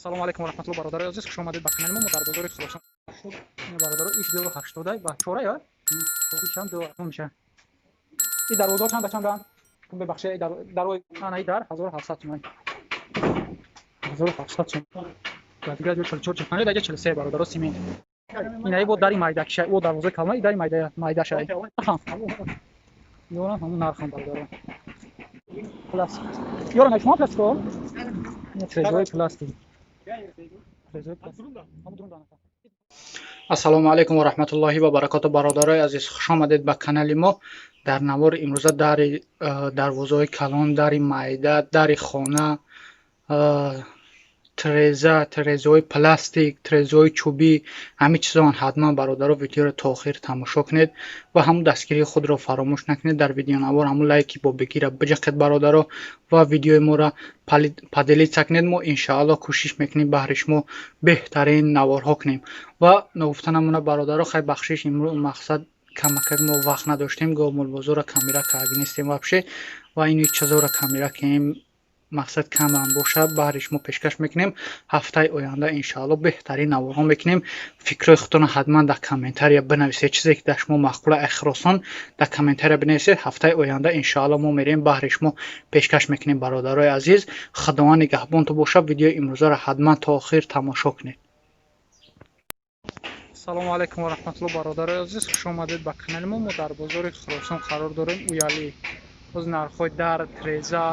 Салом алейкум ва раҳматуллоҳи бародари азиз, хуш омадед ба канали мо. Дар бозори Хӯросон шуд бародаро иш 280 ба 4 я ишам 2 миша. И дарвоза чанда бебахшед дарои ана и дар 1700 сомон. 1700 сомон. Дигар ҷо 44 45 дага 43 бародаро симент. Инаи бо дари майда киша о дарвоза калма и дари майда шай. Ёра ҳамун нархам бародаро. Пластик. Ёра на шумо пластик? Не трезой пластик. Ассалому алейкум ва раҳматуллоҳи ва баракату бародарои азиз, хуш омадед ба канали мо. Дар навори имрӯза дари дарвозаҳои калон, дари майда, дари хона, трезаҳои пластик, трезаҳои чӯбӣ, ҳамин чизоан ҳатман бародаро видеоро то охир тамошо кунед ва ҳамун дастгирии худро фаромӯш накунед. Дар видеонавор ҳамун лайки бобегира биҷақед бародаро ва видеои моро поделиться кунед. Мо иншааллоҳ кӯшиш мекунем баҳри шумо беҳтарин наворҳо кунем. Ва нагуфта намуна бародаро хай бахшиш имрӯз мақсад камакак мо вақт надоштем, го молбозора камера каагнистем вабше ва ин чизора камера кем мақсад камам боша баҳри шумо пешкаш мекунем. ҳафтаи оянда иншааллоҳ беҳтарин наворҳо мекунем. фикрҳои худтонро ҳатман дар комментария бинависед. чизе ки дар шумо мақбула ахиросон дар комментария бинависед. ҳафтаи оянда иншааллоҳ мо мерем баҳри шумо пешкаш мекунем бародарои азиз. худованд нигаҳбонтон боша. видеои имрӯзаро ҳатман то охир тамошо кунед. Салому алейкум ва раҳматуллоҳи бародарои азиз, хуш омадед ба канали мо. Мо дар бозори Хӯросон қарор дорем. уяли оз нархҳои дар треза,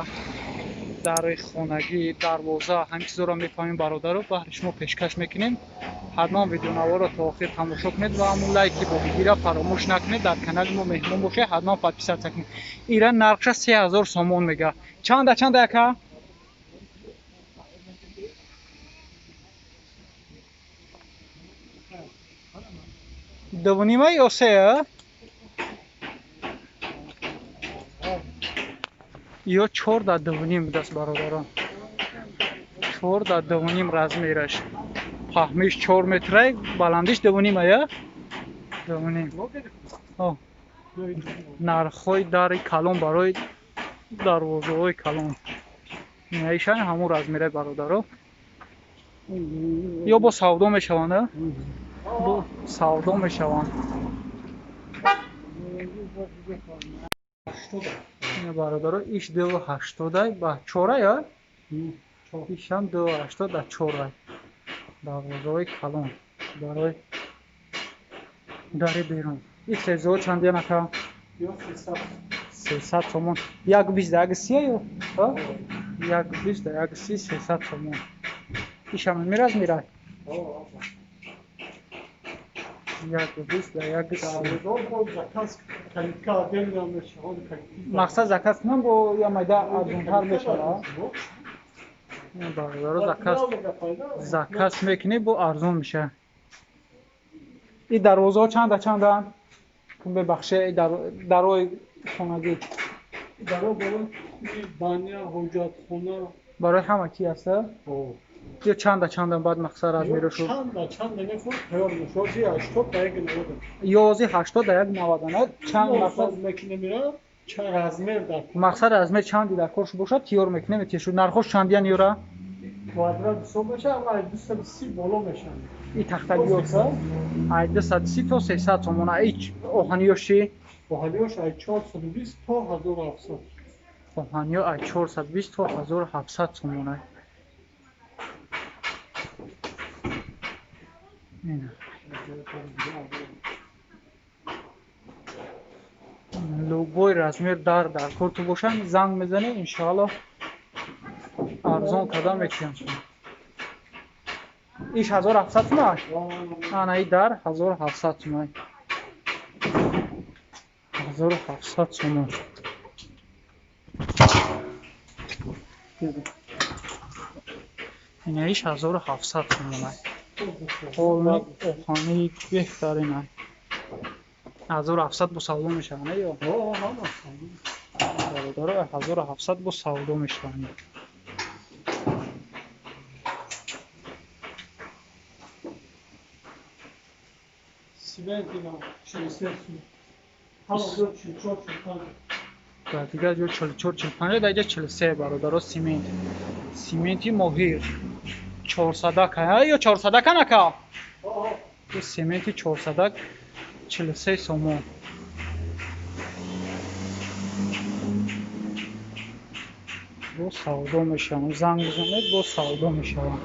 дари хонагӣ, дарвоза, ҳамин чизоро мефаҳмем бародаро баҳри шумо пешкаш мекунем. ҳатман видеонаворро то охир тамошо кунед ва ҳамун лайки бобигира фаромӯш накунед. дар канали мо меҳмон бошед, ҳатман подписатсия кунед. ира нархша 3000 сомон мега. Чанда яка? Дувнима ё се? ё 4.2 даст бародарон. 4.2 размераш. паҳмиш 4 метра, баландиш 2.5 я? 2.5. нархҳои дари калон барои дарвозаҳои калон. Инаишан ҳамун размераи бародаро. ё бо савдо мешаванд, а? Бо савдо мешаванд. ина бародаро иш 280 ба 4 я? ишам 280 ба 4. дарвозаҳои калон барои дари берун. И трезаҳо чанд янака? 300 сомон. 1.20 да 1.30 ё? 1.20 да 1.30 300 сомон. ишам миразмира? 1.20 да 1.30. мақсад заказ кунам бо я майда арзонтар мешавад. бародаро заказ мекунем бо арзон меша. И дарвозаҳо чанда? бебахшед дарои хонагӣ. барои ҳама ки аста? ё чанда баъд мақсад размерошу? ёзи 80 да 1.90. чанд мақсад мақсад размер чанди дар корш бошад тиёр мекунем. тишу нархош чандиян ёра? квадрат ҳисоб меша, ама 230 боло меша. И тахтагиёса 230 то 300 сомон. Ич оҳаниёши? оҳаниёш 420 то 1700. оҳаниё 420 то 1700 сомон. любой размер дар корту бошад занг мезанед, иншааллоҳ арзон кардан метавонам. иш 1700 сомон. ана и дар 1700 сомон. 1700 сомон. ина иш 1700 сомон. ҳолни оҳани беҳтарин. 1700 бо савдо мешаванд ё? бародаро 1700 бо савдо мешаванд. дигар ҷо 44 45 дага 43 бародаро сименти моҳир 400 ё 400 ака. Ин сементи 400 43 сомон. Бо савдо мешавам. Занг бизанед, бо савдо мешавам.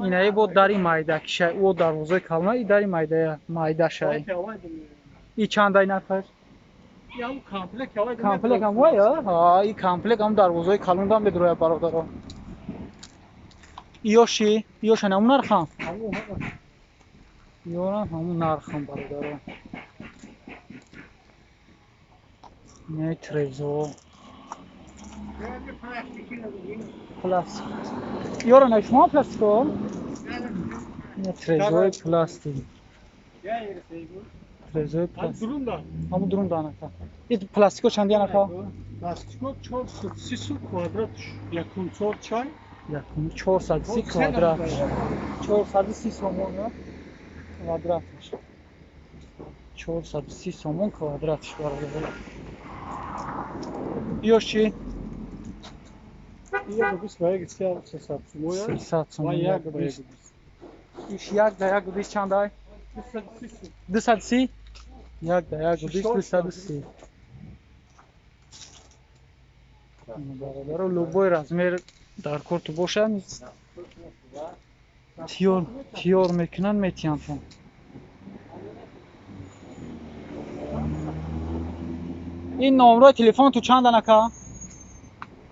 Инаи бо дари майдакиша, о дарвозаи калона, и дари майдашай. И чандай нафар? Комплек ҳам вая? Ҳа, и комплек ҳам дарвозаи калондам бедроя бародаро. Ёши, ёша намун нархам? Ёрам ҳамун нархам бародаро. Не трезо. Пластик. Ёра на шумо пластико? Не трезои пластик. Трезои пластик. Ҳамун дурун данака. Ин пластико чанди анака? Пластико 430 квадрат, якум 4 чай. Якум 430 квадрат. 430 сомон, ё? Квадраташ. 430 сомон квадраташ бародаро. Ёши? Я бис ваги 300 сомон. 300 сомон. Як ваги. Иш як да як бис чандай? 230. Як да як бис 230. бародаро любой размер дар корту бошад тиёр мекунанд метиҳанд. ин номерои телефонту чанд анака?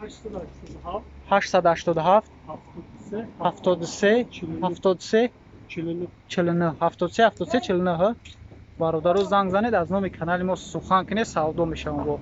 887 73 73 49 73 73 49. бародаро занг занед, аз номи канали мо сухан кунед, савдо мешавам.